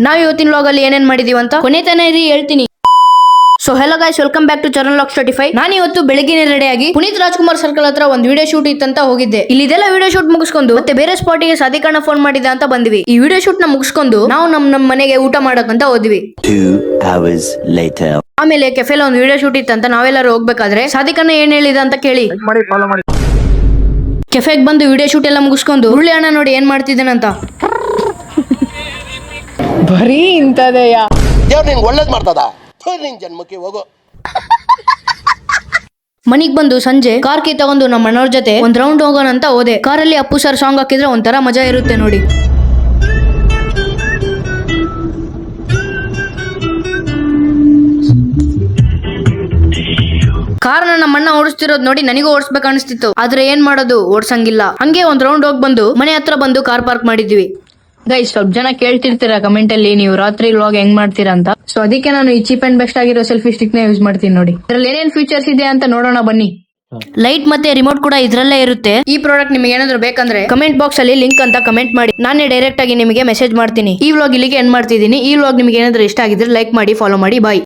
ನಾವು ಇವತ್ತಿನ ವ್ಲಾಗ್ ಅಲ್ಲಿ ಏನೇನ್ ಮಾಡಿದೀವಿ ಅಂತ ಕೊನೆ ತನ ಇರಿ ಹೇಳ್ತೀನಿ. So hello guys, welcome back to channel lock 35. ನಾನು ಇವತ್ತು ಬೆಳಗ್ಗೆ ರೆಡಿ ಆಗಿ ಪುನೀತ್ ರಾಜ್ಕುಮಾರ್ ಸರ್ಕಲ್ ಹತ್ರ ಒಂದು ವಿಡಿಯೋ ಶೂಟ್ ಇತ್ತಂತ ಹೋಗಿದ್ದೆ. ಇಲ್ಲಿ ಇದೆಲ್ಲ ವಿಡಿಯೋ ಶೂಟ್ ಮುಗಿಸ್ಕೊಂಡು ಮತ್ತೆ ಬೇರೆ ಸ್ಪಾಟಿಗೆ ಸಾದಿಕಣ್ಣ ಫೋನ್ ಮಾಡಿದ ಅಂತ ಬಂದ್ವಿ. ಈ ವಿಡಿಯೋ ಶೂಟ್ ನ ಮುಗಿಸ್ಕೊಂಡು ನಾವು ನಮ್ಮ ಮನೆಗೆ ಊಟ ಮಾಡಕಂತ ಹೋದ್ವಿ. 2 hours later. ಆಮೇಲೆ ಕೆಫೆಲ್ ಒಂದು ವಿಡಿಯೋ ಶೂಟ್ ಇತ್ತಂತ ನಾವೆಲ್ಲರೂ ಹೋಗ್ಬೇಕಾದ್ರೆ ಸಾದಿಕಣ್ಣ ಏನ್ ಹೇಳಿದ ಅಂತ ಕೇಳಿ ಕೆಫೆಗೆ ಬಂದು ವಿಡಿಯೋ ಶೂಟ್ ಎಲ್ಲ ಮುಗಿಸ್ಕೊಂಡು ಹುರುಳಿ ಅಣ್ಣ ನೋಡಿ ಏನ್ ಮಾಡ್ತಿದ್ದೇನಂತ. ಬರೀ ಇಂತದೆಯ ದೇವ್ರು ನಿಂಗೆ ಒಳ್ಳೇದು ಮಾಡ್ತದ, ನಿನ್ ಜನ್ಮಕ್ಕೆ ಹೋಗೋ. ಮನಿಗ್ ಬಂದು ಸಂಜೆ ಕಾರ್ ಕೀ ತಗೊಂಡು ನಮ್ಮ ಅಣ್ಣವ್ರ ಜೊತೆ ಒಂದ್ ರೌಂಡ್ ಹೋಗೋಣ ಅಂತ ಹೋದೆ. ಕಾರಲ್ಲಿ ಅಪ್ಪು ಸರ್ ಸಾಂಗ್ ಹಾಕಿದ್ರೆ ಒಂಥರ ಮಜಾ ಇರುತ್ತೆ ನೋಡಿ. ಕಾರ್ನ ನಮ್ಮ ಅಣ್ಣ ಓಡಿಸ್ತಿರೋದ್ ನೋಡಿ ನನಗೂ ಓಡಿಸ್ಬೇಕು ಅನಿಸ್ತಿತ್ತು, ಆದ್ರೆ ಏನ್ ಮಾಡೋದು, ಓಡ್ಸಂಗಿಲ್ಲ. ಹಂಗೆ ಒಂದ್ ರೌಂಡ್ ಹೋಗಿ ಬಂದು ಮನೆ ಹತ್ರ ಬಂದು ಕಾರ್ ಪಾರ್ಕ್ ಮಾಡಿದ್ವಿ. ಗೈಸ್, ಸ್ವಲ್ಪ ಜನ ಕೇಳ್ತಿರ್ತೀರಾ ಕಮೆಂಟ್ ಅಲ್ಲಿ ನೀವು ರಾತ್ರಿ ವ್ಲಾಗ್ ಹೆಂಗ್ ಮಾಡ್ತೀರಾ ಅಂತ. ಸೊ ಅದಕ್ಕೆ ನಾನು ಈ ಚೀಪ್ ಅಂಡ್ ಬೆಸ್ಟ್ ಆಗಿರೋ ಸೆಲ್ಫಿ ಸ್ಟಿಕ್ ನ ಯೂಸ್ ಮಾಡ್ತೀನಿ ನೋಡಿ. ಇದ್ರಲ್ಲಿ ಏನೇನ್ ಫೀಚರ್ಸ್ ಇದೆ ಅಂತ ನೋಡೋಣ ಬನ್ನಿ. ಲೈಟ್ ಮತ್ತೆ ರಿಮೋಟ್ ಕೂಡ ಇದ್ರಲ್ಲೇ ಇರುತ್ತೆ. ಈ ಪ್ರಾಡಕ್ಟ್ ನಿಮಗೆ ಏನಾದ್ರು ಬೇಕಂದ್ರೆ ಕಮೆಂಟ್ ಬಾಕ್ಸ್ ಅಲ್ಲಿ ಲಿಂಕ್ ಅಂತ ಕಮೆಂಟ್ ಮಾಡಿ, ನಾನೇ ಡೈರೆಕ್ಟ್ ಆಗಿ ನಿಮಗೆ ಮೆಸೇಜ್ ಮಾಡ್ತೀನಿ. ಈ ವ್ಲಾಗ್ ಇಲ್ಲಿಗೆ ಎಂಡ್ ಮಾಡ್ತಿದ್ದೀನಿ. ಈ ವ್ಲಾಗ್ ನಿಮಗೆ ಏನಾದ್ರು ಇಷ್ಟ ಆಗಿದ್ರೆ ಲೈಕ್ ಮಾಡಿ, ಫಾಲೋ ಮಾಡಿ. ಬಾಯ್.